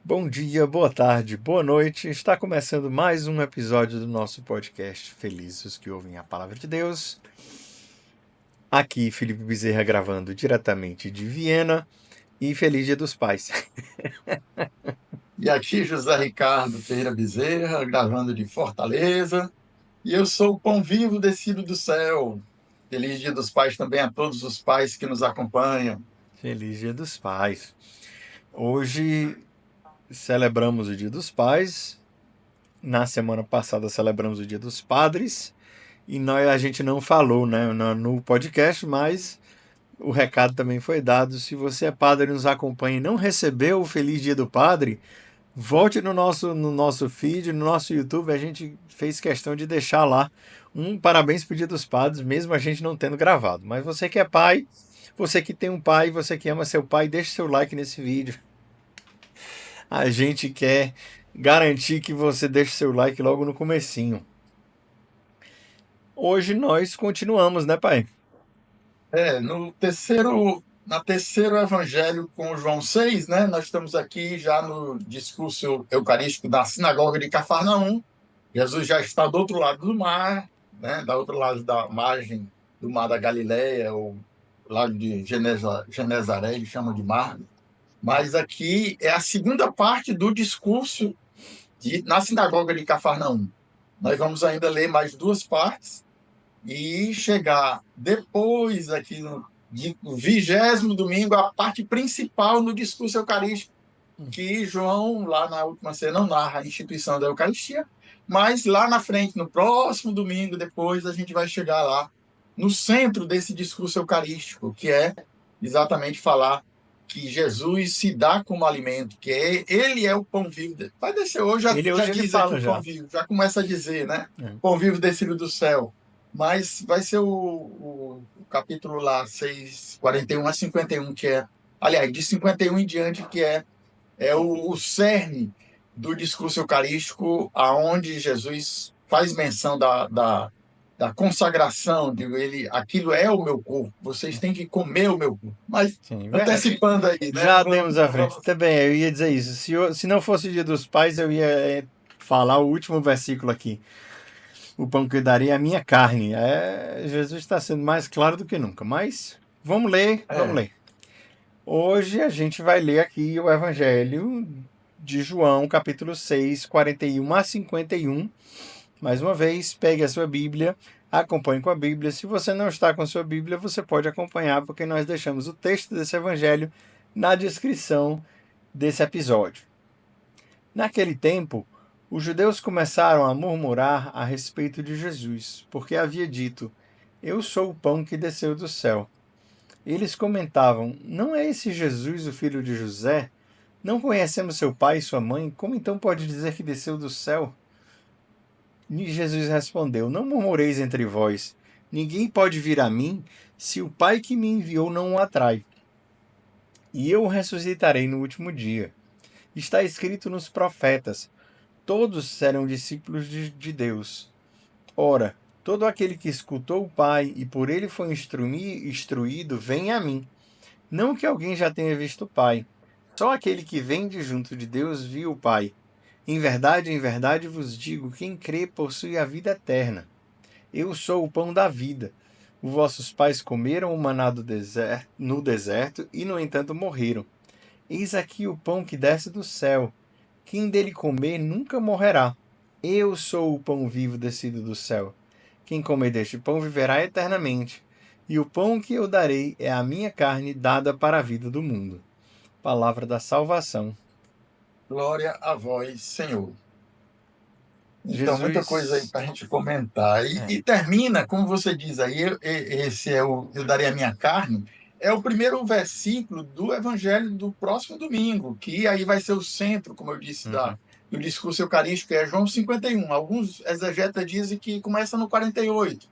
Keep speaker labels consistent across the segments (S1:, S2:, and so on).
S1: Bom dia, boa tarde, boa noite. Está começando mais um episódio do nosso podcast Felizes os que ouvem a palavra de Deus. Aqui, Felipe Bezerra gravando diretamente de Viena e feliz Dia dos Pais.
S2: E aqui José Ricardo Ferreira Bezerra, gravando de Fortaleza. E eu sou o pão vivo descido do céu. Feliz Dia dos Pais também a todos os pais que nos acompanham.
S1: Feliz Dia dos Pais. Hoje celebramos o Dia dos Pais. Na semana passada celebramos o Dia dos Padres. E a gente não falou, né, no podcast, mas o recado também foi dado. Se você é padre e nos acompanha e não recebeu o Feliz Dia do Padre, volte no nosso feed, no nosso YouTube. A gente fez questão de deixar lá um parabéns pro Dia dos Padres, mesmo a gente não tendo gravado. Mas você que é pai, você que tem um pai, você que ama seu pai, deixe seu like nesse vídeo. A gente quer garantir que você deixe seu like logo no comecinho. Hoje nós continuamos, né, pai?
S2: Na terceiro evangelho com João 6, né? Nós estamos aqui já no discurso eucarístico da sinagoga de Cafarnaum. Jesus já está do outro lado do mar, né? Do outro lado da margem do mar da Galileia, ou lado de Genezaré, eles chamam de mar. Mas aqui é a segunda parte do discurso na sinagoga de Cafarnaum. Nós vamos ainda ler mais duas partes e chegar depois aqui no 20º domingo, a parte principal no discurso eucarístico, que João, lá na última ceia, não narra a instituição da Eucaristia, mas lá na frente, no próximo domingo, depois, a gente vai chegar lá no centro desse discurso eucarístico, que é exatamente falar que Jesus se dá como alimento, ele é o pão vivo. Vai descer hoje,
S1: Ele
S2: já
S1: hoje ele
S2: diz aqui
S1: fala
S2: o pão
S1: já.
S2: vivo, já começa a dizer, né?
S1: É.
S2: Pão vivo descido do céu. Mas vai ser o capítulo lá, 6, 41 a 51, que é, aliás, de 51 em diante, que é o cerne do discurso eucarístico, aonde Jesus faz menção da consagração, de ele, aquilo é o meu corpo, vocês têm que comer o meu corpo. Mas
S1: Sim,
S2: antecipando aí, né?
S1: já demos à frente. Também, eu ia dizer isso. Se não fosse o Dia dos Pais, eu ia falar o último versículo aqui. O pão que eu daria é a minha carne. Jesus está sendo mais claro do que nunca. Mas vamos ler, vamos
S2: É,
S1: ler. Hoje a gente vai ler aqui o Evangelho de João, capítulo 6, 41 a 51. Mais uma vez, pegue a sua Bíblia, acompanhe com a Bíblia. Se você não está com a sua Bíblia, você pode acompanhar, porque nós deixamos o texto desse Evangelho na descrição desse episódio. Naquele tempo, os judeus começaram a murmurar a respeito de Jesus, porque havia dito: Eu sou o pão que desceu do céu. Eles comentavam: Não é esse Jesus o filho de José? Não conhecemos seu pai e sua mãe? Como então pode dizer que desceu do céu? E Jesus respondeu: Não murmureis entre vós. Ninguém pode vir a mim se o Pai que me enviou não o atrai. E eu o ressuscitarei no último dia. Está escrito nos profetas: Todos serão discípulos de Deus. Ora, todo aquele que escutou o Pai e por ele foi instruído, vem a mim. Não que alguém já tenha visto o Pai. Só aquele que vem de junto de Deus viu o Pai. Em verdade vos digo: quem crê possui a vida eterna. Eu sou o pão da vida. Os vossos pais comeram o maná no deserto e, no entanto, morreram. Eis aqui o pão que desce do céu. Quem dele comer nunca morrerá. Eu sou o pão vivo descido do céu. Quem comer deste pão viverá eternamente. E o pão que eu darei é a minha carne dada para a vida do mundo. Palavra da salvação.
S2: glória a vós, Senhor. Então, muita coisa aí
S1: Jesus.
S2: para a gente comentar.
S1: É,
S2: E termina, como você diz aí, esse é o Eu Darei a Minha Carne, é o primeiro versículo do Evangelho do próximo domingo, que aí vai ser o centro, como eu disse,
S1: uhum.
S2: do discurso eucarístico, é João 51. Alguns exegetas dizem que começa no 48,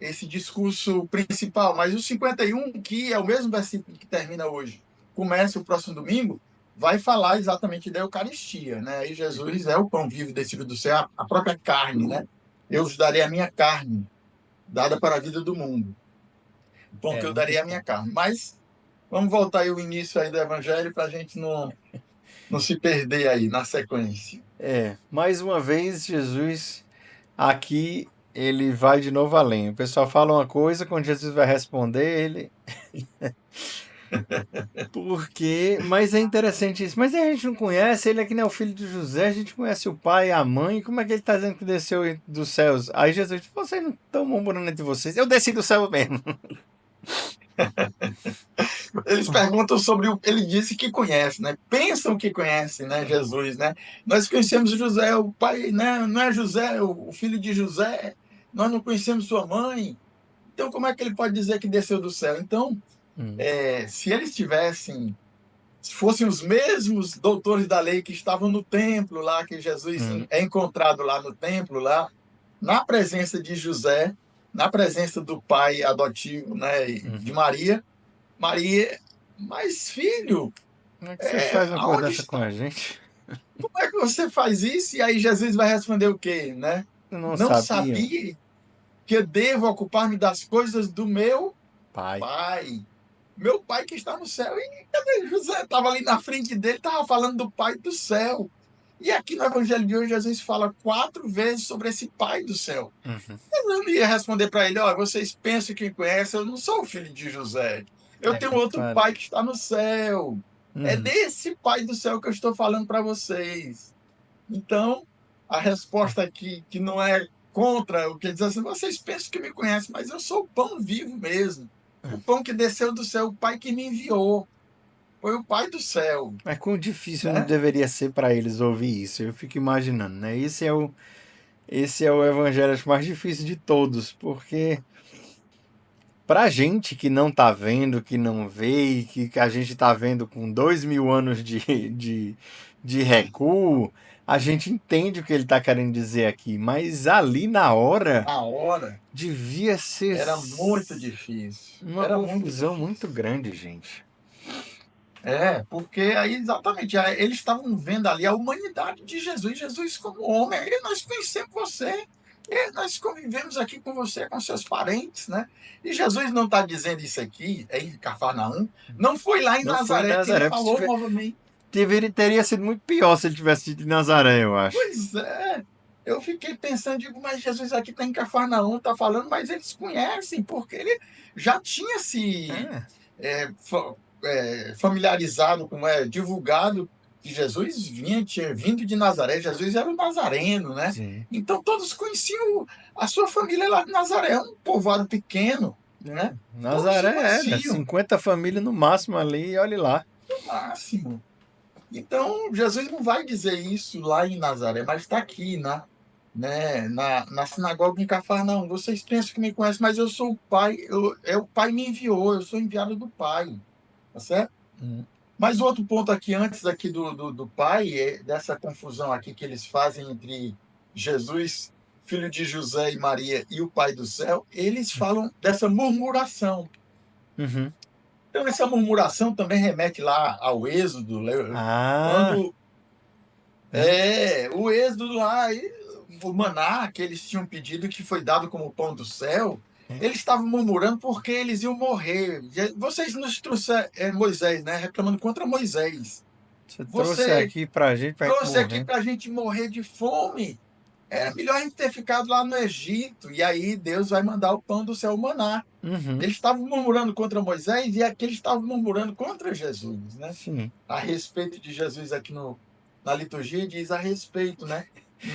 S2: esse discurso principal, mas o 51, que é o mesmo versículo que termina hoje, começa o próximo domingo, vai falar exatamente da Eucaristia, né? Aí Jesus é o pão vivo descido do céu, a própria carne, né? Eu vos darei a minha carne, dada para a vida do mundo. O pão
S1: É
S2: que eu
S1: muito
S2: darei é a
S1: bom.
S2: minha carne. Mas vamos voltar aí ao início aí do Evangelho para a gente não. não se perder aí na sequência.
S1: Mais uma vez, Jesus aqui ele vai de novo além. O pessoal fala uma coisa, quando Jesus vai responder, ele. Porque. Mas é interessante isso. Mas a gente não conhece, ele é que nem o filho de José, a gente conhece o pai e a mãe. Como é que ele está dizendo que desceu dos céus? Aí Jesus diz: vocês não estão murmurando entre vocês. Eu desci do céu mesmo.
S2: Eles perguntam sobre o. Ele disse que conhece, né? Pensam que conhece, né? Jesus, né? Nós conhecemos José, o pai, né? Não é José, o filho de José. Nós não conhecemos sua mãe. Então, como é que ele pode dizer que desceu do céu? Então,
S1: Hum,
S2: se eles tivessem, se fossem os mesmos doutores da lei que estavam no templo lá, que Jesus
S1: hum,
S2: é encontrado lá no templo, lá, na presença de José, na presença do pai adotivo, né, de
S1: uhum.
S2: Maria, Maria, mas filho,
S1: Como é que você faz uma coisa
S2: aonde
S1: dessa com
S2: está?
S1: a gente?
S2: Como é que você faz isso? E aí Jesus vai responder o quê, né?
S1: Não
S2: Não
S1: sabiam?
S2: sabia que eu devo ocupar-me das coisas do meu
S1: Pai.
S2: pai. Meu pai que está no céu. E cadê José? Estava ali na frente dele, estava falando do pai do céu. E aqui no Evangelho de hoje, Jesus fala 4 vezes sobre esse pai do céu.
S1: Uhum.
S2: Eu não ia responder para ele: olha, vocês pensam que conhecem, eu não sou o filho de José. Eu
S1: É
S2: tenho outro
S1: claro.
S2: pai que está no céu. É
S1: Uhum.
S2: desse pai do céu que eu estou falando para vocês. Então, a resposta aqui, que não é contra o que ele diz assim: vocês pensam que me conhecem, mas eu sou o pão vivo mesmo. O pão que desceu do céu, o pai que me enviou. Foi o pai do céu,
S1: Mas quão difícil não
S2: né?
S1: deveria ser para eles ouvir isso? Eu fico imaginando, né? Esse é o evangelho acho, mais difícil de todos, porque pra gente que não tá vendo, que não vê, e que a gente tá vendo com 2.000 anos de recuo, a gente entende o que ele tá querendo dizer aqui, mas ali na hora
S2: Na hora,
S1: devia ser
S2: era muito difícil.
S1: uma
S2: Era muito
S1: confusão muito
S2: difícil.
S1: grande, gente.
S2: Porque aí exatamente, aí eles estavam vendo ali a humanidade de Jesus, Jesus como homem. E nós conhecemos você, nós convivemos aqui com você, com seus parentes, né? E Jesus não está dizendo isso aqui, em Cafarnaum, não foi lá em
S1: Não foi em
S2: Nazaré que ele
S1: Nazaré, porque
S2: falou novamente.
S1: teria sido muito pior se ele tivesse ido em Nazaré, eu acho.
S2: Pois é, eu fiquei pensando, digo, mas Jesus aqui está em Cafarnaum, está falando, mas eles conhecem, porque ele já tinha se
S1: É,
S2: familiarizado, como divulgado, que Jesus tinha vindo de Nazaré, Jesus era o Nazareno, né?
S1: sim.
S2: Então todos conheciam a sua família lá de Nazaré, um povoado pequeno, né? Todos se
S1: Nazaré era
S2: conheciam,
S1: 50 famílias no máximo ali, e olhe lá.
S2: no máximo. Então, Jesus não vai dizer isso lá em Nazaré, mas está aqui, na sinagoga em Cafarnaum. Vocês pensam que me conhecem, mas eu sou o Pai, o Pai me enviou, eu sou enviado do Pai, tá certo?
S1: Hum.
S2: Mas outro ponto aqui, antes aqui do Pai, dessa confusão aqui que eles fazem entre Jesus, filho de José e Maria, e o Pai do céu, eles falam dessa murmuração.
S1: Uhum.
S2: Então, essa murmuração também remete lá ao Êxodo,
S1: Ah,
S2: quando
S1: né?
S2: o êxodo lá, o maná que eles tinham pedido, que foi dado como pão do céu, eles estavam murmurando porque eles iam morrer. Vocês nos trouxeram, Moisés, né? Reclamando contra Moisés.
S1: Você trouxe
S2: Você
S1: aqui pra gente
S2: trouxe aqui
S1: morrer.
S2: para a gente morrer de fome. Era melhor a gente ter ficado lá no Egito. E aí Deus vai mandar o pão do céu, o maná.
S1: Uhum.
S2: Eles estavam murmurando contra Moisés e aqui eles estavam murmurando contra Jesus, né?
S1: Sim.
S2: A respeito de Jesus aqui na liturgia diz a respeito, né?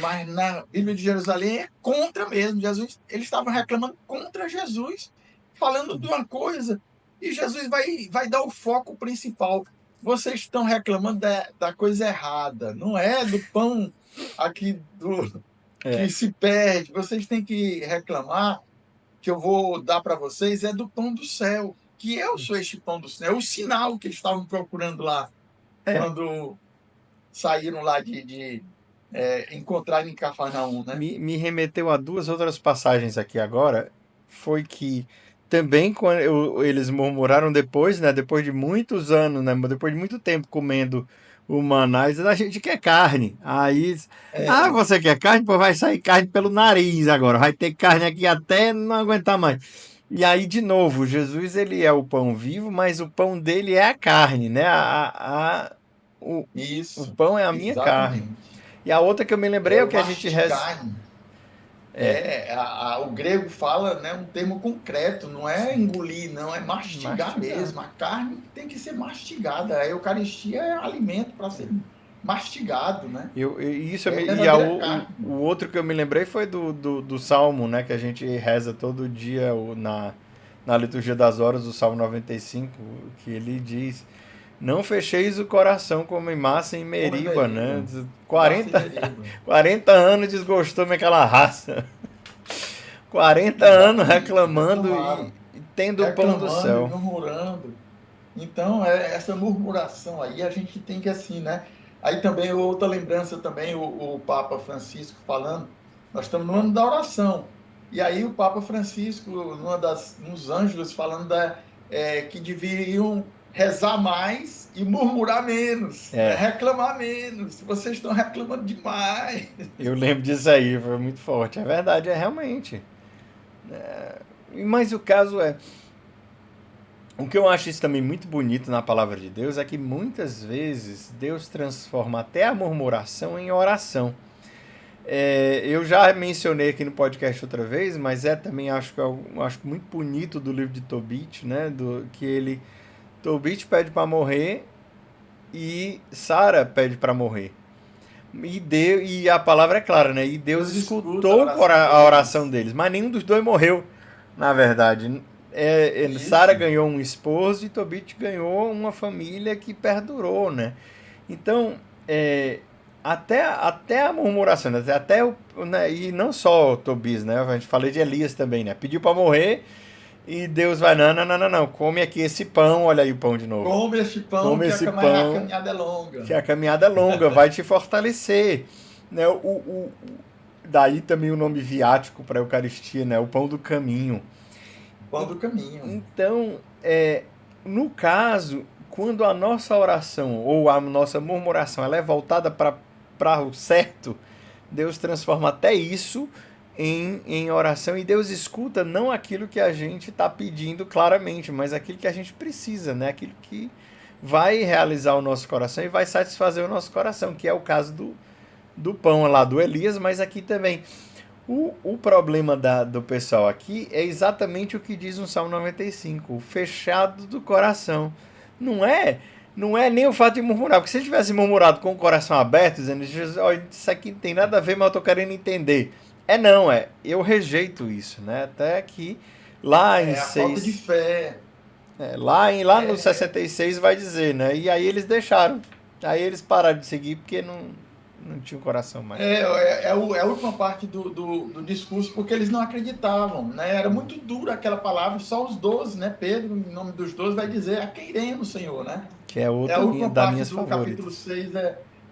S2: Mas na Bíblia de Jerusalém é contra mesmo. Jesus, eles estavam reclamando contra Jesus, falando de uma coisa, e Jesus vai dar o foco principal. Vocês estão reclamando da coisa errada, não é do pão aqui que
S1: É.
S2: se perde. Vocês têm que reclamar que eu vou dar para vocês é do pão do céu, que eu sou este pão do céu, é o sinal que eles estavam procurando lá
S1: É.
S2: quando saíram lá de encontrar em Cafarnaum, né?
S1: Me remeteu a duas outras passagens aqui agora. Foi que também quando eles murmuraram depois, né? Depois de muitos anos, né? Depois de muito tempo comendo o maná, dizendo, a gente quer carne. Aí,
S2: É,
S1: você quer carne? Pô, vai sair carne pelo nariz agora. Vai ter carne aqui até não aguentar mais. E aí, de novo, Jesus ele é o pão vivo, mas o pão dele é a carne, né? o
S2: Isso,
S1: pão é a minha carne.
S2: exatamente.
S1: E a outra que eu me lembrei
S2: É
S1: é o
S2: o
S1: que a gente reza.
S2: mastigar.
S1: É,
S2: O grego fala, né, um termo concreto, não é
S1: sim,
S2: engolir, não, é mastigar
S1: mastigar.
S2: mesmo. A carne tem que ser mastigada. A Eucaristia é alimento para ser mastigado, né? É a verdadeira
S1: O
S2: carne.
S1: outro que eu me lembrei foi do Salmo, né? Que a gente reza todo dia na liturgia das horas, o Salmo 95, que ele diz: Não fecheis o coração como em massa em
S2: Como é
S1: Meriba, né?
S2: Meriba, massa e
S1: 40,
S2: Meriba.
S1: 40 anos desgostou-me aquela raça. 40 anos
S2: Exatamente,
S1: reclamando e
S2: reclamaram,
S1: tendo o pão do
S2: reclamando e
S1: céu.
S2: murmurando. Então, essa murmuração aí, a gente tem que assim, né? Aí também, outra lembrança também, o Papa Francisco falando, nós estamos no ano da oração, e aí o Papa Francisco, nos Ângelos, falando que deveriam rezar mais e murmurar menos, né?
S1: É,
S2: Reclamar menos, vocês estão reclamando demais.
S1: eu lembro disso aí, foi muito forte. É verdade, é realmente. Mas o caso é, o que eu acho isso também muito bonito na palavra de Deus é que muitas vezes Deus transforma até a murmuração em oração. Eu já mencionei aqui no podcast outra vez, mas também acho que acho muito bonito do livro de Tobit, né? Que ele Tobit pede para morrer e Sara pede para morrer. E a palavra é clara, né? E Deus
S2: Deus escuta a
S1: escutou
S2: oração
S1: a oração
S2: deles.
S1: deles, mas nenhum dos dois morreu, na verdade. Sara
S2: Isso.
S1: ganhou um esposo e Tobit ganhou uma família que perdurou, né? Então, até a murmuração, né? Até né? E não só Tobias, né? A gente falei de Elias também, né? Pediu para morrer e Deus vai, não, não, não, não, não, come aqui esse pão, olha aí o pão de novo.
S2: Come este pão
S1: Come
S2: que
S1: esse
S2: a
S1: pão,
S2: caminhada é
S1: que
S2: longa.
S1: a caminhada é longa, vai te fortalecer. Né? Daí também o nome viático para a Eucaristia, né? O pão do caminho.
S2: Pão do caminho.
S1: Então, no caso, quando a nossa oração ou a nossa murmuração ela é voltada para o certo, Deus transforma até isso em oração e Deus escuta não aquilo que a gente está pedindo claramente, mas aquilo que a gente precisa, né? Aquilo que vai realizar o nosso coração e vai satisfazer o nosso coração, que é o caso do pão lá do Elias, mas aqui também. O problema do pessoal aqui é exatamente o que diz no Salmo 95, o fechado do coração. Não é, não é nem o fato de murmurar, porque se ele tivesse murmurado com o coração aberto, dizendo, Jesus, olha, isso aqui não tem nada a ver, mas eu estou querendo entender. Não, eu rejeito isso, né? Até que lá em
S2: É a falta de
S1: 6,
S2: fé.
S1: lá no
S2: É,
S1: 66 vai dizer, né? E aí eles deixaram. Aí eles pararam de seguir porque não tinha o coração mais.
S2: é a última parte do discurso, porque eles não acreditavam, né? Era muito dura aquela palavra, só os 12, né? Pedro, em nome dos 12, vai dizer: a quem iremos, Senhor, né?
S1: Que é
S2: É a
S1: outra
S2: última
S1: das
S2: parte
S1: minhas
S2: do capítulo
S1: favoritas.
S2: 6,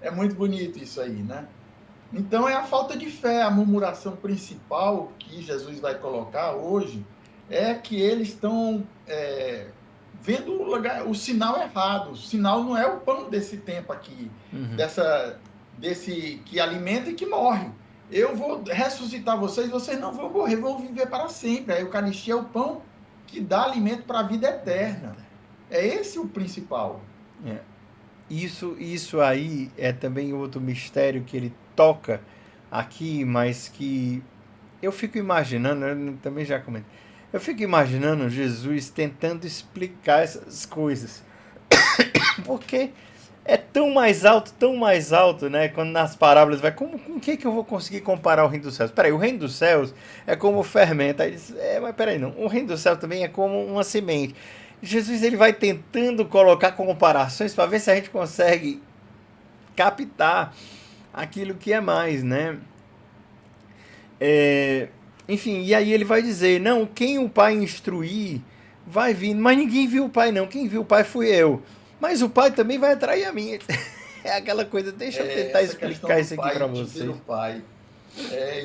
S2: é muito bonito isso aí, né? Então é a falta de fé, a murmuração principal que Jesus vai colocar hoje é que eles estão vendo o sinal errado. O sinal não é o pão desse tempo aqui,
S1: Uhum.
S2: desse que alimenta e que morre. Eu vou ressuscitar vocês, vocês não vão morrer, vão viver para sempre. A Eucaristia é o pão que dá alimento para a vida eterna. É esse o principal.
S1: É. Isso aí é também outro mistério que ele toca aqui, mas que eu fico imaginando, eu também já comentei, eu fico imaginando Jesus tentando explicar essas coisas. Porque é tão mais alto, né? Quando nas parábolas vai, com o que eu vou conseguir comparar o reino dos céus? Peraí, o reino dos céus é como o fermento. Aí diz, mas peraí, não. O reino dos céus também é como uma semente. Jesus ele vai tentando colocar comparações para ver se a gente consegue captar aquilo que é mais, né? Enfim, e aí ele vai dizer, não, quem o pai instruir vai vir, mas ninguém viu o pai não, quem viu o pai fui eu. Mas o pai também vai atrair a mim. É aquela coisa, deixa eu tentar
S2: Essa questão
S1: explicar
S2: do
S1: isso aqui para
S2: pai, de ver
S1: vocês.
S2: o pai.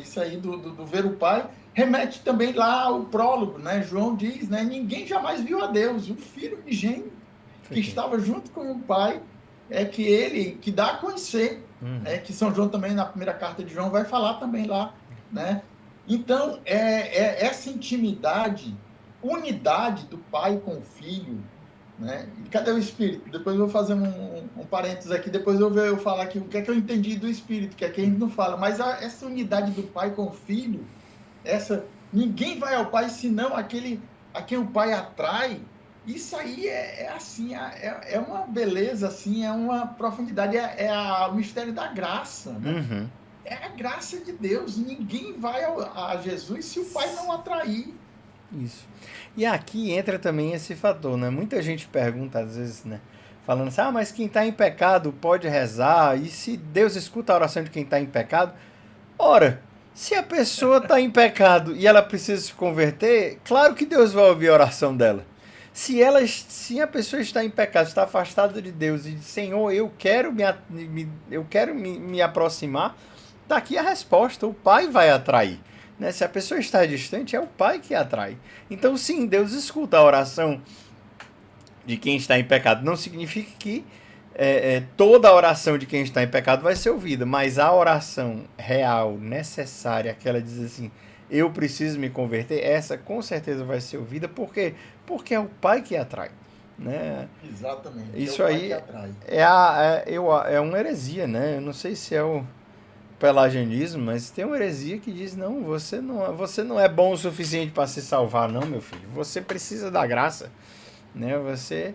S2: Isso aí do ver o pai remete também lá ao prólogo, né? João diz, né? Ninguém jamais viu a Deus. O Filho unigênito
S1: Foi
S2: que
S1: quem?
S2: estava junto com o Pai é que ele que dá a conhecer, que São João também na primeira carta de João vai falar também lá, né? Então essa intimidade, unidade do Pai com o Filho, né? E cadê o Espírito? Depois eu vou fazer um parênteses aqui, depois eu falar aqui o que é que eu entendi do Espírito, que aqui a gente não fala, mas essa unidade do Pai com o Filho, ninguém vai ao Pai senão aquele a quem o Pai atrai. Isso aí é assim, é uma beleza, assim, é uma profundidade, o mistério da graça, né?
S1: Uhum.
S2: É a graça de Deus. Ninguém vai a Jesus se o Pai não atrair.
S1: Isso. E aqui entra também esse fator, né? Muita gente pergunta às vezes, né? Falando assim, mas quem está em pecado pode rezar, e se Deus escuta a oração de quem está em pecado? Ora, se a pessoa está em pecado e ela precisa se converter, claro que Deus vai ouvir a oração dela. Se a pessoa está em pecado, está afastada de Deus e diz, Senhor, eu quero me aproximar, tá aqui a resposta, o Pai vai atrair. Né? Se a pessoa está distante, é o Pai que atrai. Então, sim, Deus escuta a oração de quem está em pecado. Não significa que toda a oração de quem está em pecado vai ser ouvida, mas a oração real, necessária, aquela diz assim, eu preciso me converter, essa com certeza vai ser ouvida, por quê? Porque é o Pai que atrai. Né?
S2: Exatamente,
S1: Isso
S2: é o Pai que
S1: aí
S2: atrai.
S1: é uma heresia, né? Eu não sei se é o pelagianismo, mas tem uma heresia que diz, não, você não é bom o suficiente para se salvar, não, meu filho. Você precisa da graça. Né? Você...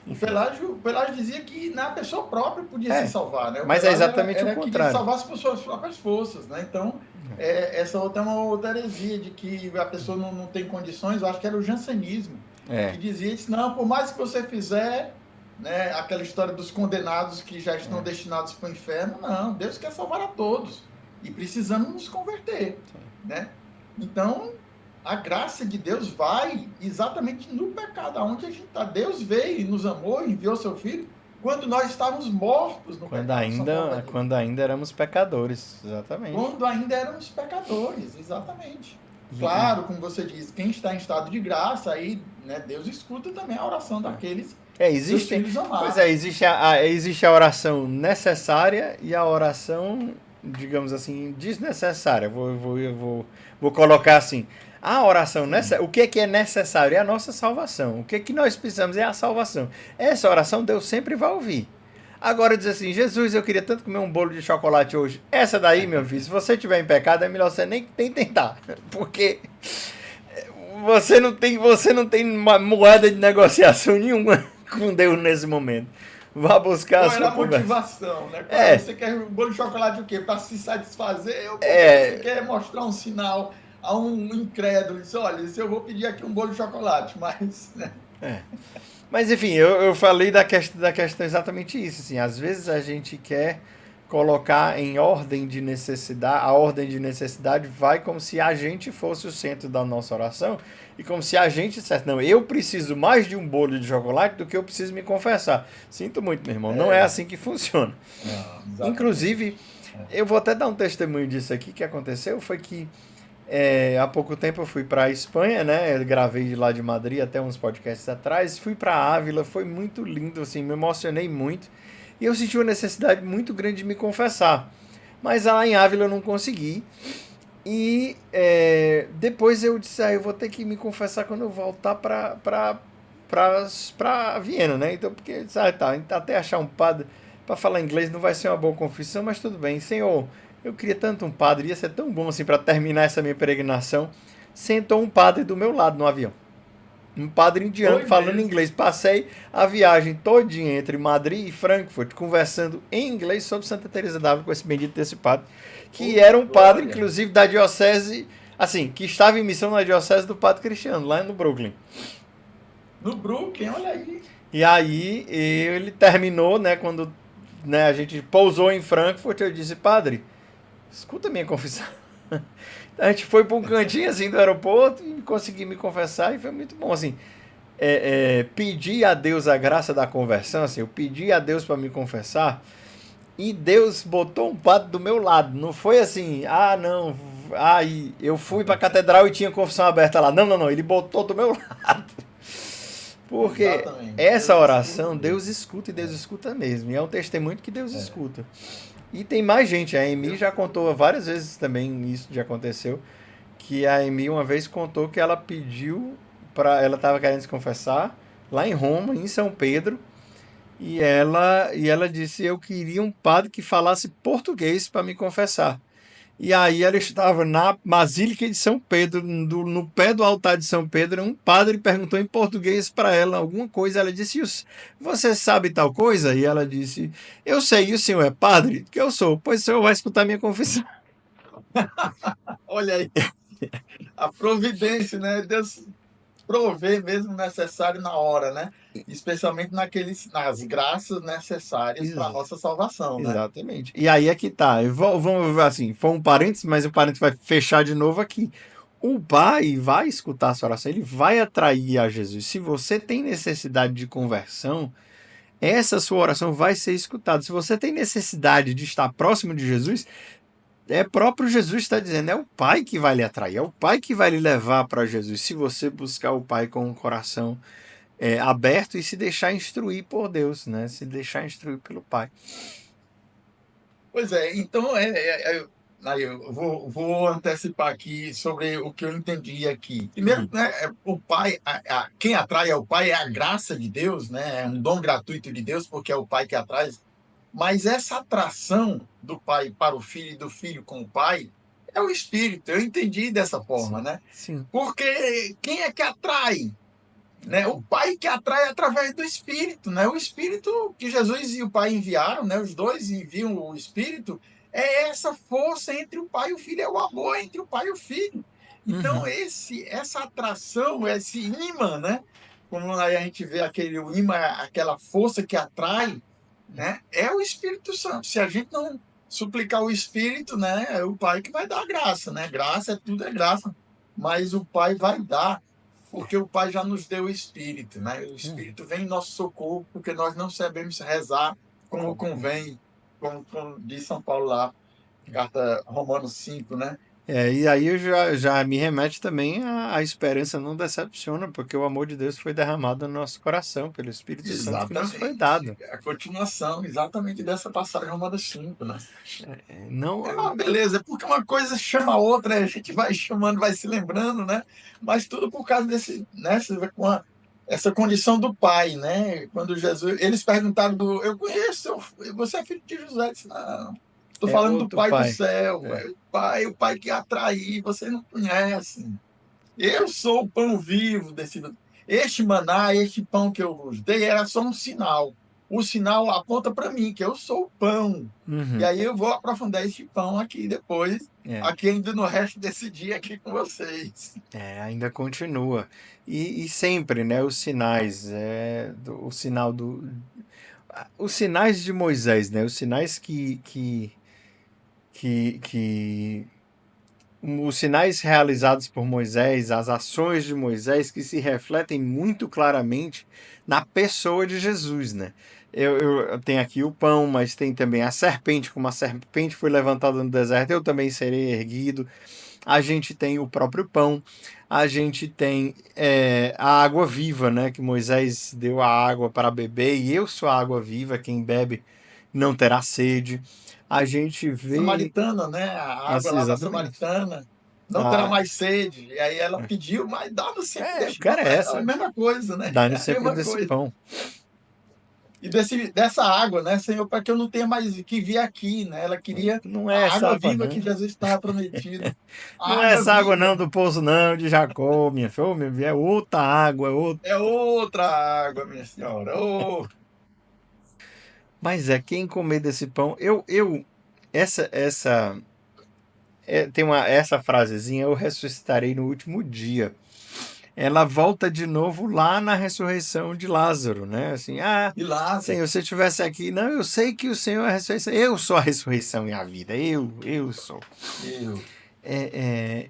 S2: O
S1: Enfim.
S2: Pelágio dizia que na pessoa própria podia se salvar, né? O
S1: Mas é
S2: Pelágio
S1: exatamente o
S2: era queria se
S1: contrário.
S2: salvasse por suas próprias forças, né? Então, essa outra é uma outra heresia de que a pessoa não tem condições. Eu acho que era o jansenismo, que dizia isso, não, por mais que você fizer, né, aquela história dos condenados que já estão destinados para o inferno, não, Deus quer salvar a todos e precisamos nos converter, né? Então, a graça de Deus vai exatamente no pecado, aonde a gente está. Deus veio e nos amou e enviou seu Filho quando nós estávamos mortos no pecado.
S1: Quando ainda éramos pecadores, exatamente.
S2: Quando ainda éramos pecadores, exatamente.
S1: E,
S2: Claro, como você diz, quem está em estado de graça, aí, né, Deus escuta também a oração daqueles seus filhos amados.
S1: existe a oração necessária e a oração, digamos assim, desnecessária. Vou colocar assim. A oração, o que é necessário? É a nossa salvação. O que nós precisamos é a salvação. Essa oração Deus sempre vai ouvir. Agora diz assim, Jesus, eu queria tanto comer um bolo de chocolate hoje. Essa daí, meu filho, se você estiver em pecado, é melhor você nem tentar. Porque você não tem moeda de negociação nenhuma com Deus nesse momento. Vá buscar
S2: Qual era a motivação, né? Você quer um bolo de chocolate o quê? Para se satisfazer? Ou você quer mostrar um sinal a um incrédulo? Diz, olha, eu vou pedir aqui um bolo de chocolate, mas... Né?
S1: Mas enfim, eu falei da questão exatamente isso. Assim, às vezes a gente quer colocar em ordem de necessidade, a ordem de necessidade vai como se a gente fosse o centro da nossa oração e como se a gente dissesse, não, eu preciso mais de um bolo de chocolate do que eu preciso me confessar. Sinto muito, meu irmão, não é assim que funciona. Não, inclusive, eu vou até dar um testemunho disso aqui, que aconteceu, foi que há pouco tempo eu fui para a Espanha, né? Eu gravei de lá de Madrid até uns podcasts atrás. Fui para Ávila, foi muito lindo, assim, me emocionei muito. E eu senti uma necessidade muito grande de me confessar. Mas lá em Ávila eu não consegui. E depois eu disse, eu vou ter que me confessar quando eu voltar para Viena, né? Então, porque, até achar um padre para falar inglês não vai ser uma boa confissão, mas tudo bem. Senhor, eu queria tanto um padre, ia ser tão bom assim para terminar essa minha peregrinação. Sentou um padre do meu lado no avião. Um padre indiano falando inglês. Passei a viagem todinha entre Madrid e Frankfurt conversando em inglês sobre Santa Teresa d'Ávila com esse bendito desse padre, que era um padre, inclusive, da diocese, assim, que estava em missão na diocese do Padre Cristiano, lá no Brooklyn.
S2: No Brooklyn, olha aí.
S1: E aí ele terminou, né, quando a gente pousou em Frankfurt, eu disse, padre, escuta a minha confissão. A gente foi para um cantinho assim do aeroporto e consegui me confessar e foi muito bom, assim, pedir a Deus a graça da conversão, assim, eu pedi a Deus para me confessar e Deus botou um padre do meu lado, não foi assim, eu fui para a catedral e tinha confissão aberta lá, não, ele botou do meu lado. Porque essa oração Deus escuta e Deus escuta mesmo, e é um testemunho que Deus escuta. E tem mais gente, a Amy já contou várias vezes também, isso já aconteceu, que a Amy uma vez contou que ela pediu, ela estava querendo se confessar, lá em Roma, em São Pedro, e ela disse: eu queria um padre que falasse português para me confessar. E aí ela estava na Basílica de São Pedro, no pé do altar de São Pedro, um padre perguntou em português para ela alguma coisa. Ela disse: você sabe tal coisa? E ela disse: eu sei, e o senhor é padre? Que eu sou. Pois o senhor vai escutar minha confissão.
S2: Olha aí, a providência, né? Deus provê mesmo necessário na hora, né? Especialmente nas graças necessárias para a
S1: Ex-
S2: nossa salvação, né?
S1: Exatamente. E aí é que tá. Vamos assim, foi um parênteses, mas o parênteses vai fechar de novo aqui. O pai vai escutar a sua oração, ele vai atrair a Jesus. Se você tem necessidade de conversão, essa sua oração vai ser escutada. Se você tem necessidade de estar próximo de Jesus, é próprio Jesus que está dizendo, é o Pai que vai lhe atrair, é o Pai que vai lhe levar para Jesus. Se você buscar o Pai com o coração aberto e se deixar instruir por Deus, né? Se deixar instruir pelo Pai.
S2: Pois é, então aí eu vou antecipar aqui sobre o que eu entendi aqui. Primeiro,
S1: Hum.
S2: né, o pai, quem atrai ao pai é a graça de Deus, né? É um dom gratuito de Deus, porque é o pai que atrai. Mas essa atração do pai para o filho e do filho com o pai é o espírito. Eu entendi dessa forma,
S1: Sim,
S2: né?
S1: sim.
S2: Porque quem é que atrai? Né? O pai que atrai através do Espírito, né? O Espírito que Jesus e o Pai enviaram, né? Os dois enviam o Espírito, é essa força entre o Pai e o Filho, é o amor entre o Pai e o Filho. Então,
S1: Uhum.
S2: essa atração, esse imã, né? Como aí a gente vê aquele imã, aquela força que atrai, né? É o Espírito Santo. Se a gente não suplicar o Espírito, né? É o Pai que vai dar a graça, né? Graça, tudo é graça. Mas o Pai vai dar porque o Pai já nos deu o Espírito, né? O Espírito vem em nosso socorro, porque nós não sabemos rezar como convém, como diz São Paulo lá, carta Romanos 5, né?
S1: E aí eu já me remete também à esperança não decepciona, porque o amor de Deus foi derramado no nosso coração pelo Espírito Santo que nos foi
S2: Exatamente.
S1: dado.
S2: A continuação, exatamente dessa passagem Romanos 5, né? É
S1: Não,
S2: uma beleza, porque uma coisa chama a outra, a gente vai chamando, vai se lembrando, né? Mas tudo por causa desse, né? Você vê com essa condição do pai, né? Quando Jesus, eles perguntaram eu conheço, você é filho de José? Eu disse, não, estou
S1: é
S2: falando do
S1: outro
S2: pai do
S1: pai.
S2: céu,
S1: É,
S2: o pai que atrai, você não conhece. Eu sou o pão vivo desse. Este maná, este pão que eu vos dei, era só um sinal. O sinal aponta para mim, que eu sou o pão. E
S1: uhum,
S2: aí eu vou aprofundar este pão aqui depois,
S1: é,
S2: aqui ainda no resto desse dia aqui com vocês.
S1: ainda continua. E sempre, né, os sinais, o sinal os sinais de Moisés, né, os sinais que os sinais realizados por Moisés, as ações de Moisés que se refletem muito claramente na pessoa de Jesus, né? Eu tenho aqui o pão, mas tem também a serpente, como a serpente foi levantada no deserto, eu também serei erguido. A gente tem o próprio pão, a gente tem a água viva, né? Que Moisés deu a água para beber, e eu sou a água viva, quem bebe não terá sede. A gente vê.
S2: Samaritana, né? A água lá da
S1: Exatamente.
S2: Samaritana. Não terá
S1: Ah,
S2: mais sede. E aí ela pediu, mas dá-nos sempre
S1: eu
S2: deste pão.
S1: quero
S2: É a
S1: essa.
S2: mesma coisa, né? É
S1: Dá-nos
S2: a
S1: sempre
S2: mesma
S1: desse
S2: coisa.
S1: pão.
S2: E dessa água, né, Senhor, para que eu não tenha mais que vir aqui, né? Ela queria
S1: Não é
S2: a
S1: essa
S2: água
S1: água,
S2: viva que
S1: não.
S2: Jesus estava prometido.
S1: Não
S2: A
S1: é
S2: água
S1: essa água,
S2: viva
S1: não, do poço, não, de Jacó, minha filha. Ô, minha filha, é outra água, é outra.
S2: é outra água, minha senhora. Oh,
S1: Mas quem comer desse pão. Essa. Tem essa frasezinha, eu ressuscitarei no último dia. Ela volta de novo lá na ressurreição de Lázaro, né? Assim,
S2: e Lázaro.
S1: Senhor, se eu estivesse aqui, não, eu sei que o Senhor é a ressurreição, eu sou a ressurreição e a vida, eu sou.
S2: Eu.
S1: É, é,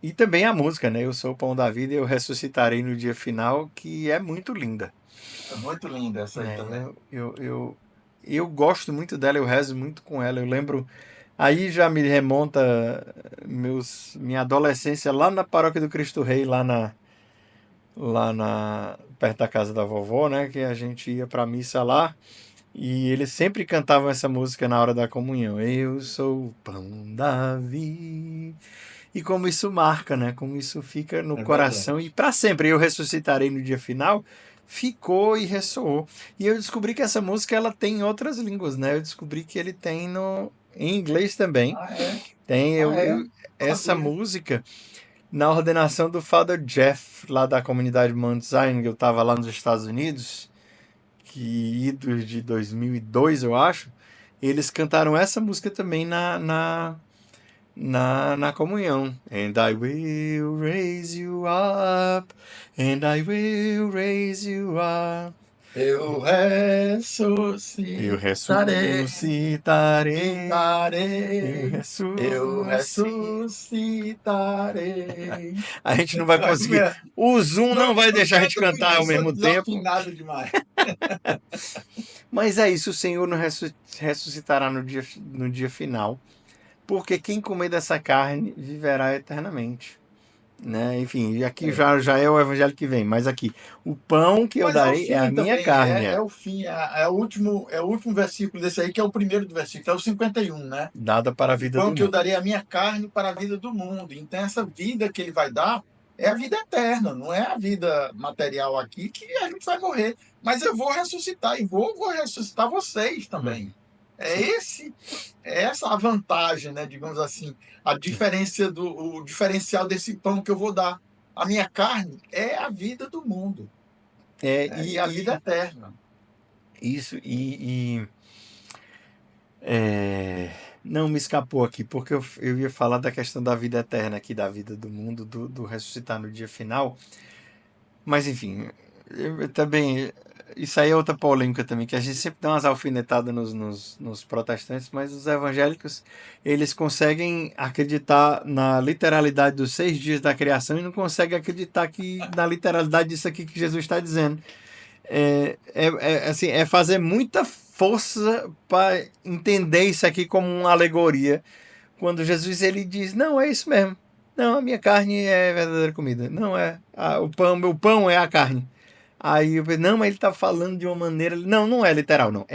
S1: e também a música, né? Eu sou o pão da vida e eu ressuscitarei no dia final, que é muito linda.
S2: É muito linda essa aí também.
S1: Eu gosto muito dela, eu rezo muito com ela. Eu lembro, aí já me remonta minha adolescência lá na Paróquia do Cristo Rei, perto da casa da vovó, né? Que a gente ia pra missa lá. E eles sempre cantavam essa música na hora da comunhão. Eu sou o pão da vida. E como isso marca, né? Como isso fica no
S2: É
S1: coração
S2: verdade.
S1: e para sempre. Eu ressuscitarei no dia final. ficou e ressoou. E eu descobri que essa música ela tem em outras línguas, né? Eu descobri que ele tem em inglês também.
S2: Ah, é?
S1: Tem
S2: Ah, é? Não
S1: essa
S2: sabia.
S1: música na ordenação do Father Jeff, lá da comunidade Mount Zion, que eu estava lá nos Estados Unidos, que idos de 2002, eu acho. Eles cantaram essa música também na comunhão. And I will raise you up, and I will raise you up.
S2: Eu
S1: Eu
S2: ressuscitarei,
S1: ressuscitarei, eu
S2: ressuscitarei, eu
S1: ressuscitarei.
S2: ressuscitarei.
S1: A gente não vai conseguir. O Zoom não vai
S2: Não
S1: deixar a gente
S2: canto muito,
S1: cantar
S2: eu
S1: ao
S2: sou
S1: mesmo tempo.
S2: desafinado demais.
S1: Mas é isso, o Senhor não ressuscitará no dia final. Porque quem comer dessa carne viverá eternamente. Né? Enfim, e aqui
S2: É.
S1: já é o evangelho que vem. Mas aqui, o pão que eu
S2: Mas é o
S1: darei é a
S2: fim
S1: minha
S2: também,
S1: carne.
S2: é o fim, é o último versículo desse aí, que é o primeiro do versículo, é o 51, né?
S1: Dada para a
S2: O
S1: vida
S2: pão
S1: do
S2: que eu
S1: mundo.
S2: darei é a minha carne para a vida do mundo. Então, essa vida que ele vai dar é a vida eterna, não é a vida material aqui que a gente vai morrer. Mas eu vou ressuscitar e vou ressuscitar vocês também. É
S1: Sim.
S2: esse, é essa a vantagem, né? Digamos assim, o diferencial desse pão que eu vou dar. A minha carne é a vida do mundo,
S1: É,
S2: né? E a vida eterna.
S1: isso, não me escapou aqui, porque eu ia falar da questão da vida eterna aqui, da vida do mundo, do ressuscitar no dia final. Mas enfim, eu também. Isso aí é outra polêmica também, que a gente sempre dá umas alfinetadas nos protestantes, mas os evangélicos, eles conseguem acreditar na literalidade dos 6 dias da criação e não conseguem acreditar na literalidade disso aqui que Jesus está dizendo. Assim, é fazer muita força para entender isso aqui como uma alegoria, quando Jesus ele diz, não, é isso mesmo. Não, a minha carne é a verdadeira comida. Não é. Meu pão é a carne. Aí eu falei, não, mas ele está falando de uma maneira. Não, não é literal, não.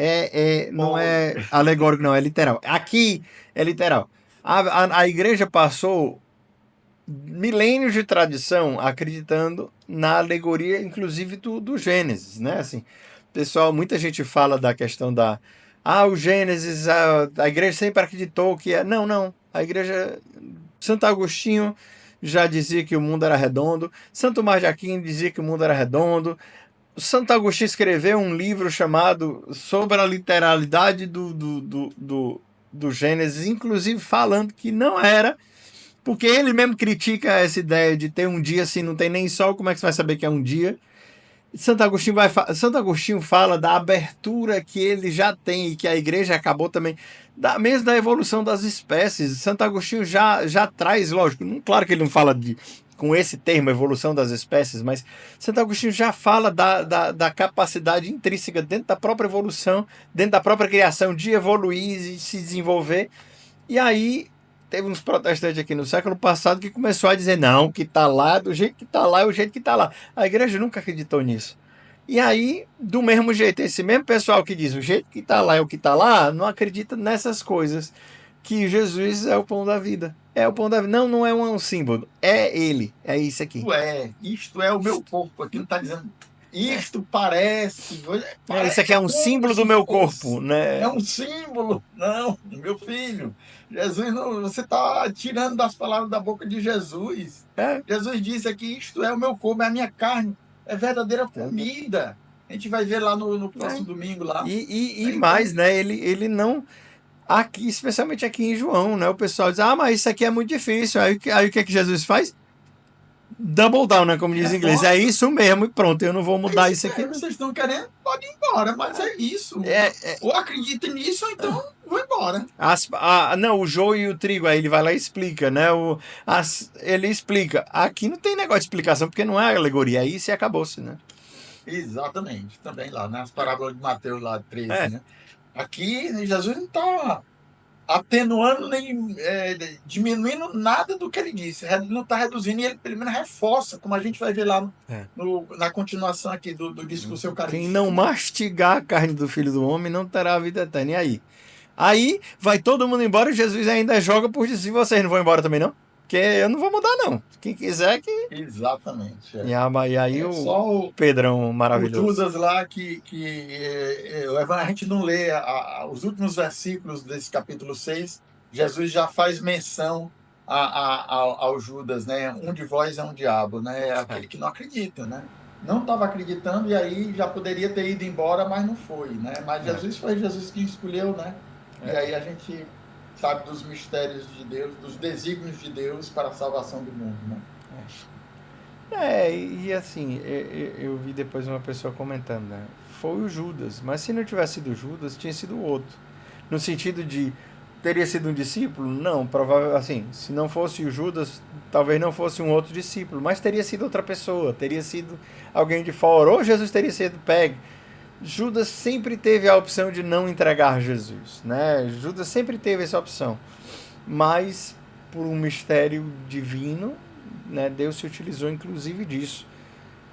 S1: Não
S2: Pode.
S1: é alegórico, não, é literal. Aqui é literal. A igreja passou milênios de tradição acreditando na alegoria, inclusive do Gênesis, né? Assim, pessoal, muita gente fala da questão o Gênesis, a igreja sempre acreditou que é. Não, não. A igreja. Santo Agostinho já dizia que o mundo era redondo. Santo Tomás de Aquino dizia que o mundo era redondo. Santo Agostinho escreveu um livro chamado Sobre a Literalidade do Gênesis, inclusive falando que não era, porque ele mesmo critica essa ideia de ter um dia assim, não tem nem sol, como é que você vai saber que é um dia? Santo Agostinho fala da abertura que ele já tem e que a igreja acabou também, mesmo da evolução das espécies. Santo Agostinho já traz, lógico, claro que ele não fala com esse termo, evolução das espécies, mas Santo Agostinho já fala da capacidade intrínseca dentro da própria evolução, dentro da própria criação, de evoluir e se desenvolver. E aí teve uns protestantes aqui no século passado que começou a dizer não, que está lá, do jeito que está lá, é o jeito que está lá. A igreja nunca acreditou nisso. E aí, do mesmo jeito, esse mesmo pessoal que diz o jeito que está lá é o que está lá, não acredita nessas coisas, que Jesus é o pão da vida. É o pão da vida. Não, não é um símbolo. É ele. É isso aqui.
S2: Isto é o meu corpo. Aqui não está dizendo. Isto parece.
S1: Isso aqui é um
S2: como
S1: símbolo do
S2: se
S1: meu corpo,
S2: fosse. É
S1: né?
S2: um símbolo. Não, meu filho. Jesus, não, você está tirando das palavras da boca de Jesus.
S1: É.
S2: Jesus disse aqui: isto é o meu corpo, é a minha carne. É verdadeira comida. A gente vai ver lá no próximo domingo lá.
S1: E
S2: Então,
S1: mais, né? Ele não. Aqui, especialmente aqui em João, né? O pessoal diz, mas isso aqui é muito difícil. Aí o que é que Jesus faz? Double down, né? Como diz em inglês. É
S2: reforça.
S1: isso mesmo e pronto, eu não vou
S2: É
S1: mudar
S2: isso
S1: isso aqui,
S2: mesmo,
S1: não.
S2: vocês estão querendo, pode ir embora, mas é isso. Ou acredita nisso, ou então vou embora.
S1: Não, o joio e o trigo, aí ele vai lá e explica, né? Ele explica. Aqui não tem negócio de explicação, porque não é alegoria, é isso e acabou-se, né?
S2: Exatamente, também lá, nas parábolas de Mateus lá, 13,
S1: É.
S2: né? Aqui, Jesus não está atenuando nem diminuindo nada do que ele disse. Ele não está reduzindo e ele pelo menos reforça, como a gente vai ver lá na continuação aqui do discurso
S1: Quem
S2: eucarístico.
S1: não mastigar a carne do Filho do Homem não terá a vida eterna. E aí? Aí vai todo mundo embora e Jesus ainda joga por dizer, vocês não vão embora também não? porque eu não vou mudar, não. Quem quiser que.
S2: Exatamente.
S1: E aí
S2: É
S1: o
S2: só
S1: Pedrão
S2: o
S1: maravilhoso.
S2: Judas lá a gente não lê os últimos versículos desse capítulo 6. Jesus já faz menção ao Judas, né? Um de vós é um diabo, né? É aquele que não acredita, né? Não estava acreditando e aí já poderia ter ido embora, mas não foi, né? Mas
S1: É,
S2: Jesus foi Jesus que escolheu, né? E
S1: é.
S2: aí a gente sabe dos mistérios de Deus, dos desígnios de Deus para a salvação do mundo, né?
S1: E assim, eu vi depois uma pessoa comentando, né? Foi o Judas, mas se não tivesse sido o Judas, tinha sido o outro. No sentido de, teria sido um discípulo? Não, provável, assim, se não fosse o Judas, talvez não fosse um outro discípulo, mas teria sido outra pessoa, teria sido alguém de fora, ou Jesus teria sido pego. Judas sempre teve a opção de não entregar Jesus, né? Judas sempre teve essa opção, mas por um mistério divino, né, Deus se utilizou inclusive disso.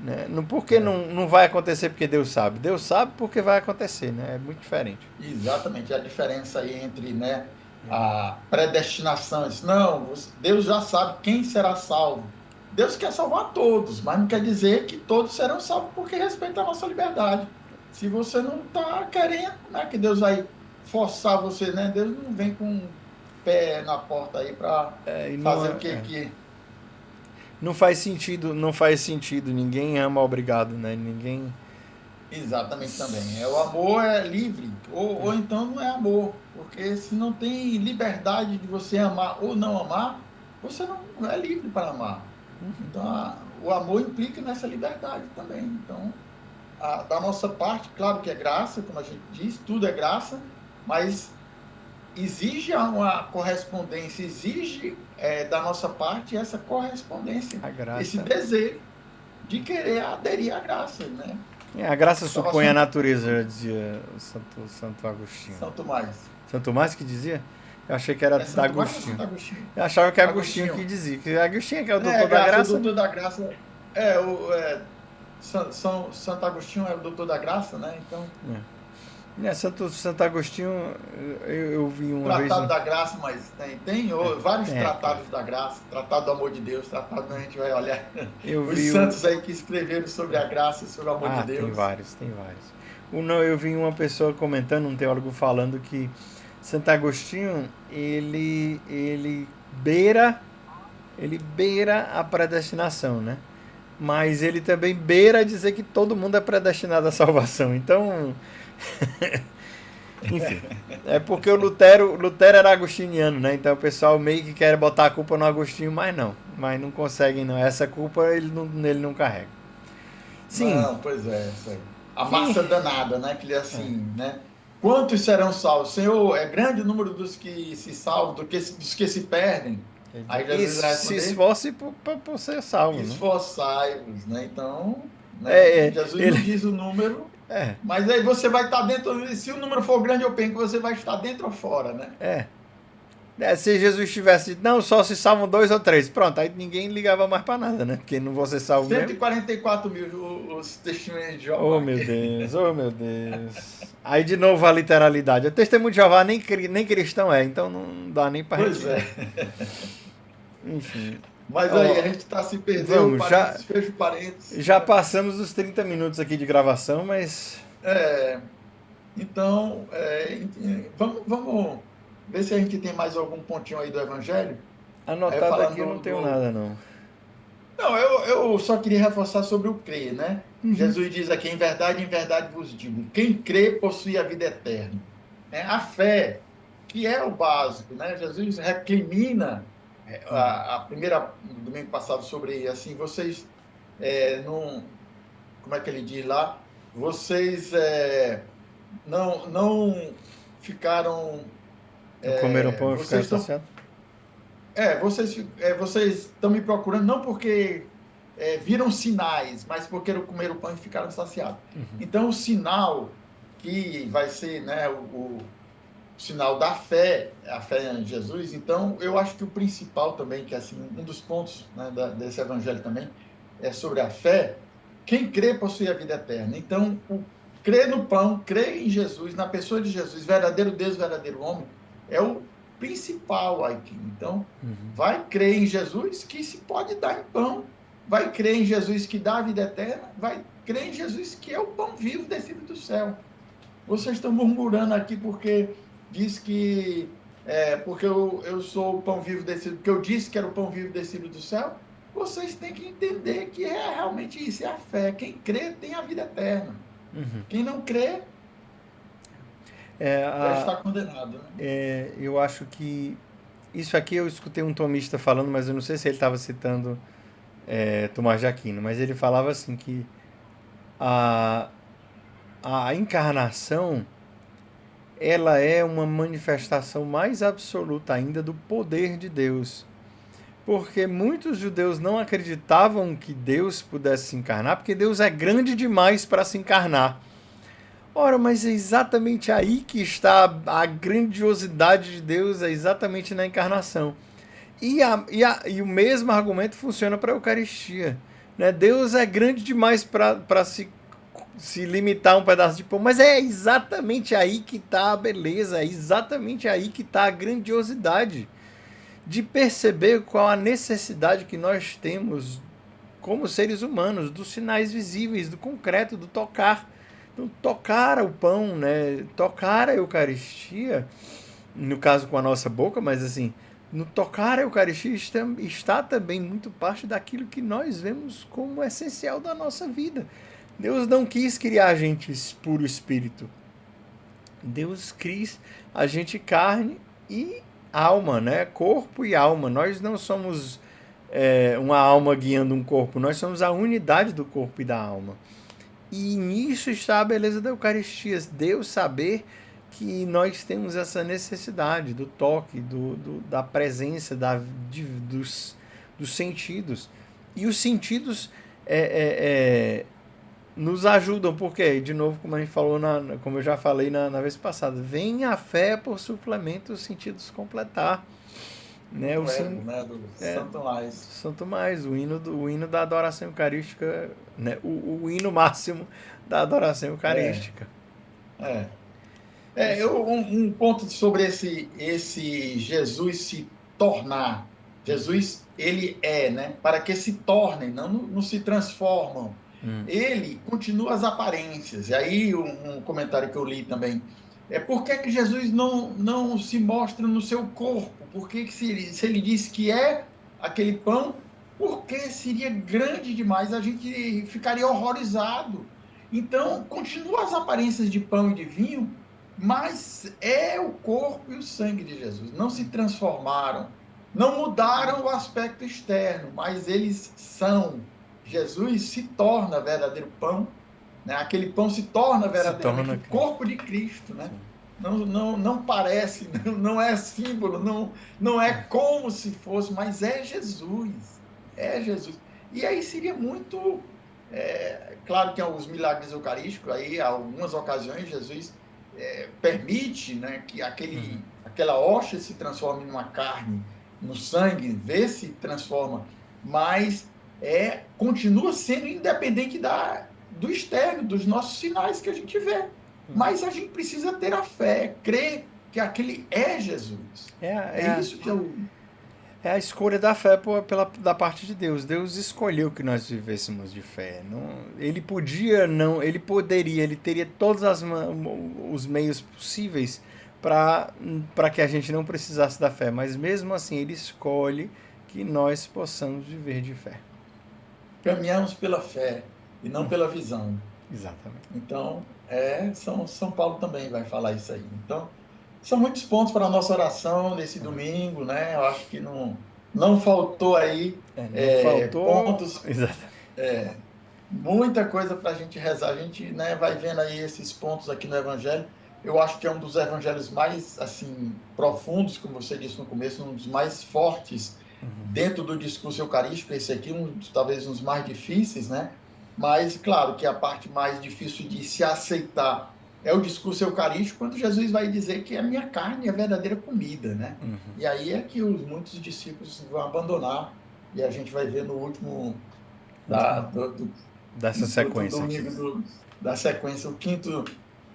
S1: Né? Porque
S2: É.
S1: não vai acontecer porque Deus sabe. Deus sabe porque vai acontecer. Né? É muito diferente.
S2: Exatamente, a diferença aí entre, né, a predestinação. Não, Deus já sabe quem será salvo. Deus quer salvar todos, mas não quer dizer que todos serão salvos porque respeita a nossa liberdade. Se você não está querendo, como é que Deus vai forçar você, né? Deus não vem com o pé na porta aí para
S1: É, e não,
S2: fazer o que
S1: não faz sentido, não faz sentido. Ninguém ama obrigado, né? Ninguém.
S2: exatamente também. O amor é livre, ou então não é amor, porque se não tem liberdade de você amar ou não amar, você não é livre para amar. Então, o amor implica nessa liberdade também. Então, da nossa parte, claro que é graça, como a gente diz, tudo é graça, mas exige uma correspondência, exige da nossa parte essa correspondência,
S1: A
S2: esse
S1: graça.
S2: desejo de querer aderir à graça, né?
S1: A graça
S2: A
S1: supõe a
S2: salvação
S1: natureza, já dizia o Santo Agostinho.
S2: São Tomás.
S1: Santo Tomás que dizia? Eu achei que era
S2: É
S1: da
S2: Santo Tomás ou
S1: Agostinho.
S2: Santo Agostinho?
S1: Eu achava que é Agostinho que
S2: Agostinho.
S1: dizia. Que Agostinho que é o
S2: É,
S1: doutor da
S2: graça, o
S1: graça, né?
S2: doutor da graça. Santo Agostinho é o doutor da graça, né? Então,
S1: Santo Agostinho, eu vi uma vez
S2: tratado
S1: um.
S2: da graça, mas tem vários
S1: Tem.
S2: tratados da graça, tratado do amor de Deus, tratado, a gente vai olhar
S1: Eu
S2: os
S1: vi o.
S2: santos aí que escreveram sobre a graça, sobre o amor de
S1: Ah, tem
S2: Deus.
S1: vários, tem vários. Não, eu vi uma pessoa comentando, um teólogo falando que Santo Agostinho, beira, ele beira a predestinação, né? Mas ele também beira dizer que todo mundo é predestinado à salvação. Então, enfim, é porque Lutero era agostiniano, né? Então o pessoal meio que quer botar a culpa no Agostinho, mas não conseguem não. Essa culpa ele não carrega. Sim,
S2: Não, pois é, isso aí. A
S1: quem
S2: massa danada, né? Que ele é assim, né? Quantos serão salvos? Senhor, é grande o número dos que se salvam, dos que se perdem. Aí Jesus vai
S1: se
S2: responder:
S1: esforce por ser salvo, né?
S2: esforçai-vos, né? Então, né?
S1: É,
S2: Jesus
S1: ele
S2: não diz o número,
S1: é,
S2: mas aí você vai estar dentro. Se o número for grande, eu penso que você vai estar dentro ou fora, né?
S1: é. Se Jesus tivesse dito, não, só se salvam dois ou três, pronto, aí ninguém ligava mais pra nada, né? Porque não vou ser salvo
S2: Cento
S1: mesmo.
S2: e quarenta e quatro mil os testemunhos de
S1: Oh
S2: Jeová.
S1: meu Deus, oh meu Deus. Aí de novo a literalidade. O testemunho de Jeová nem cristão é, então não dá nem pra
S2: Pois
S1: gente.
S2: é.
S1: Enfim.
S2: Mas aí, a
S1: Ó,
S2: gente está se perdeu,
S1: vamos,
S2: parênteses, fecho parênteses,
S1: já
S2: né?
S1: passamos os 30 minutos aqui de gravação, mas
S2: É, então, vamos ver se a gente tem mais algum pontinho aí do Evangelho. Aí
S1: anotado
S2: falando
S1: aqui eu não tenho nada não.
S2: Não, eu só queria reforçar sobre o crer, né? Jesus diz aqui: em verdade vos digo, quem crê possui a vida eterna. A fé, que é o básico, né? Jesus recrimina a primeira, no domingo passado, sobre assim, vocês não. Como é que ele diz lá? Vocês não ficaram.
S1: Não comeram pão e ficaram
S2: Vocês estão
S1: saciados?
S2: vocês estão me procurando não porque viram sinais, mas porque comeram o pão e ficaram saciados. Então, o sinal que vai ser, né, o sinal da fé, a fé em Jesus. Então, eu acho que o principal também, que é assim, um dos pontos, né, desse evangelho também, é sobre a fé. Quem crê possui a vida eterna. Então, crer no pão, crer em Jesus, na pessoa de Jesus, verdadeiro Deus, verdadeiro homem, é o principal aqui. Então,
S1: Uhum.
S2: vai crer em Jesus que se pode dar em pão, vai crer em Jesus que dá a vida eterna, vai crer em Jesus que é o pão vivo descido do céu. Vocês estão murmurando aqui porque diz que porque eu sou o pão vivo descido, porque eu disse que era o pão vivo descido do céu. Vocês têm que entender que é realmente isso, é a fé. Quem crê tem a vida eterna.
S1: Uhum.
S2: Quem não crê
S1: É,
S2: já
S1: a,
S2: está condenado, né?
S1: eu acho que isso aqui eu escutei um tomista falando, mas eu não sei se ele estava citando Tomás de Aquino, mas ele falava assim que a, a encarnação ela é uma manifestação mais absoluta ainda do poder de Deus. Porque muitos judeus não acreditavam que Deus pudesse se encarnar, porque Deus é grande demais para se encarnar. Ora, mas é exatamente aí que está a grandiosidade de Deus, é exatamente na encarnação. E o mesmo argumento funciona para a Eucaristia. Né? Deus é grande demais para se limitar a um pedaço de pão, mas é exatamente aí que está a beleza, é exatamente aí que está a grandiosidade de perceber qual a necessidade que nós temos como seres humanos, dos sinais visíveis, do concreto, do tocar. Então, tocar o pão, né? Tocar a Eucaristia, no caso com a nossa boca, mas assim, no tocar a Eucaristia está também muito parte daquilo que nós vemos como essencial da nossa vida. Deus não quis criar a gente puro espírito. Deus quis a gente carne e alma, né? Corpo e alma. Nós não somos uma alma guiando um corpo, nós somos a unidade do corpo e da alma. E nisso está a beleza da Eucaristia, Deus saber que nós temos essa necessidade do toque, da presença, dos sentidos. E os sentidos nos ajudam, porque, de novo, como a gente falou, como eu já falei na vez passada, vem a fé por suplemento os sentidos completar. Né?
S2: O ego, né, do
S1: É,
S2: Santo Mais.
S1: São Tomás, o hino da adoração eucarística, né? O hino máximo da adoração
S2: É,
S1: eucarística.
S2: é.
S1: Isso.
S2: Um ponto sobre esse Jesus se tornar. Jesus, ele é, né? Para que se tornem, não se transformam. Ele continua as aparências. E aí, um comentário que eu li também. Por que que Jesus não se mostra no seu corpo? Por que que se ele diz que é aquele pão, porque seria grande demais, a gente ficaria horrorizado. Então, continua as aparências de pão e de vinho, mas é o corpo e o sangue de Jesus. Não se transformaram, não mudaram o aspecto externo, mas eles são. Jesus se torna verdadeiro pão, né? Aquele pão se torna
S1: Se
S2: verdadeiramente
S1: torna
S2: o
S1: Cristo.
S2: corpo de Cristo, né?
S1: Sim.
S2: Não parece, não é símbolo, não é como se fosse, mas é Jesus. É Jesus. E aí seria muito. Claro que os milagres eucarísticos, aí, algumas ocasiões, Jesus permite, né, que aquela hóstia se transforme numa carne, no sangue, vê se transforma, mas continua sendo independente do externo, dos nossos sinais que a gente vê. Mas a gente precisa ter a fé, crer que aquele é Jesus.
S1: É,
S2: É
S1: é,
S2: isso que eu.
S1: é a escolha da fé da parte de Deus. Deus escolheu que nós vivêssemos de fé. Não, ele podia, não, ele poderia, ele teria todos os meios possíveis para que a gente não precisasse da fé, mas mesmo assim ele escolhe que nós possamos viver de fé.
S2: Caminhamos pela fé e não pela visão.
S1: Exatamente.
S2: Então, São Paulo também vai falar isso aí. Então, são muitos pontos para a nossa oração nesse domingo, né? Eu acho que não faltou aí
S1: Não faltou.
S2: pontos,
S1: Exatamente.
S2: muita coisa para a gente rezar. A gente, né, vai vendo aí esses pontos aqui no Evangelho. Eu acho que é um dos evangelhos mais assim profundos, como você disse no começo, um dos mais fortes dentro do discurso eucarístico. Esse aqui, talvez um dos mais difíceis, né? Mas, claro, que a parte mais difícil de se aceitar é o discurso eucarístico, quando Jesus vai dizer que a minha carne é a verdadeira comida, né? E aí é que muitos discípulos vão abandonar, e a gente vai ver no último
S1: Dessa sequência aqui.
S2: domingo da sequência, o quinto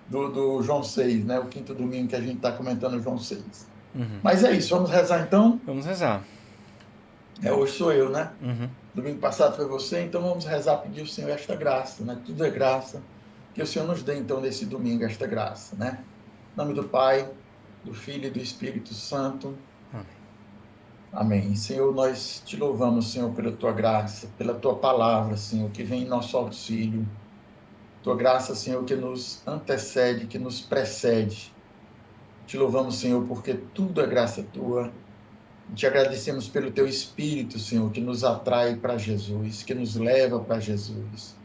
S2: do João 6, né? O quinto domingo que a gente está comentando João 6.
S1: Uhum.
S2: Mas é isso, vamos rezar então?
S1: Vamos rezar.
S2: Hoje sou eu, né?
S1: Uhum.
S2: Domingo passado foi você, então vamos rezar, pedir ao Senhor esta graça, né? Tudo é graça. Que o Senhor nos dê, então, nesse domingo, esta graça, né? Em nome do Pai, do Filho e do Espírito Santo.
S1: Amém.
S2: Amém. Senhor, nós te louvamos, Senhor, pela tua graça, pela tua palavra, Senhor, que vem em nosso auxílio. Tua graça, Senhor, que nos antecede, que nos precede. Te louvamos, Senhor, porque tudo é graça tua. Te agradecemos pelo teu Espírito, Senhor, que nos atrai para Jesus, que nos leva para Jesus.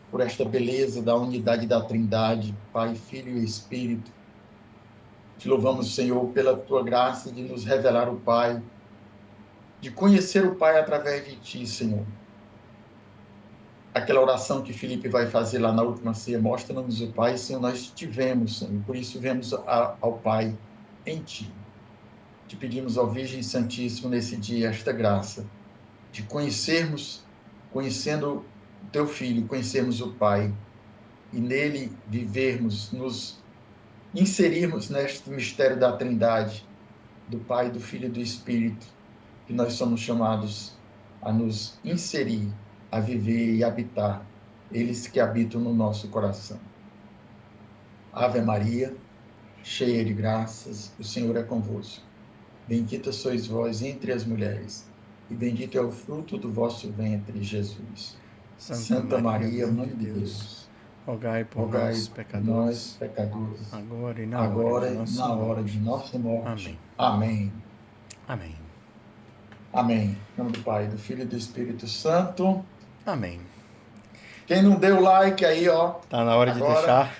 S2: Por esta beleza da unidade da Trindade, Pai, Filho e Espírito. Te louvamos, Senhor, pela tua graça de nos revelar o Pai, de conhecer o Pai através de ti, Senhor. Aquela oração que Felipe vai fazer lá na última ceia, mostra-nos o Pai, Senhor, nós te vemos, Senhor, por isso vemos ao Pai em ti. Te pedimos, ó Virgem Santíssima, nesse dia, esta graça de conhecermos, conhecendo o teu Filho, conhecermos o Pai, e nele vivermos, nos inserirmos neste mistério da Trindade, do Pai, do Filho e do Espírito, que nós somos chamados a nos inserir, a viver e habitar, eles que habitam no nosso coração. Ave Maria, cheia de graças, o Senhor é convosco. Bendita sois vós entre as mulheres, e bendito é o fruto do vosso ventre, Jesus. Santa Maria, Mãe de Deus,
S1: rogai por
S2: rogai
S1: nós,
S2: por nós, pecadores,
S1: agora e na
S2: agora
S1: hora
S2: e
S1: de
S2: na
S1: nossa
S2: hora
S1: morte.
S2: de nossa morte.
S1: Amém.
S2: Amém.
S1: Amém.
S2: Amém. Em nome do Pai, do Filho e do Espírito Santo.
S1: Amém.
S2: Quem não deu like aí, ó.
S1: Tá na hora de
S2: agora,
S1: deixar.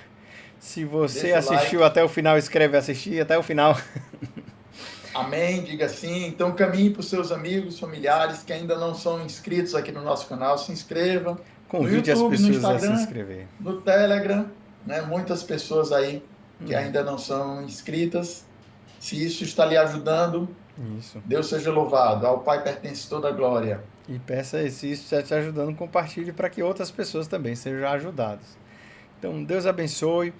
S1: Se você
S2: deixa o
S1: assistiu
S2: like.
S1: até o final, escreve assistir até o final.
S2: Amém, diga sim. Então caminhe para os seus amigos, familiares que ainda não são inscritos aqui no nosso canal, se inscreva.
S1: Convide
S2: no YouTube,
S1: as
S2: no
S1: pessoas a se
S2: Instagram,
S1: inscrever.
S2: no Telegram, né? Muitas pessoas aí que ainda não são inscritas. Se isso está lhe ajudando,
S1: Isso.
S2: Deus seja louvado. Ao Pai pertence toda a glória.
S1: E peça se isso está te ajudando, compartilhe para que outras pessoas também sejam ajudadas. Então, Deus abençoe.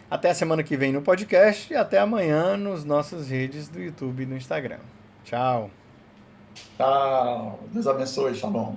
S1: Até a semana que vem no podcast e até amanhã nas nossas redes do YouTube e no Instagram. Tchau.
S2: Tchau. Deus abençoe. Shalom.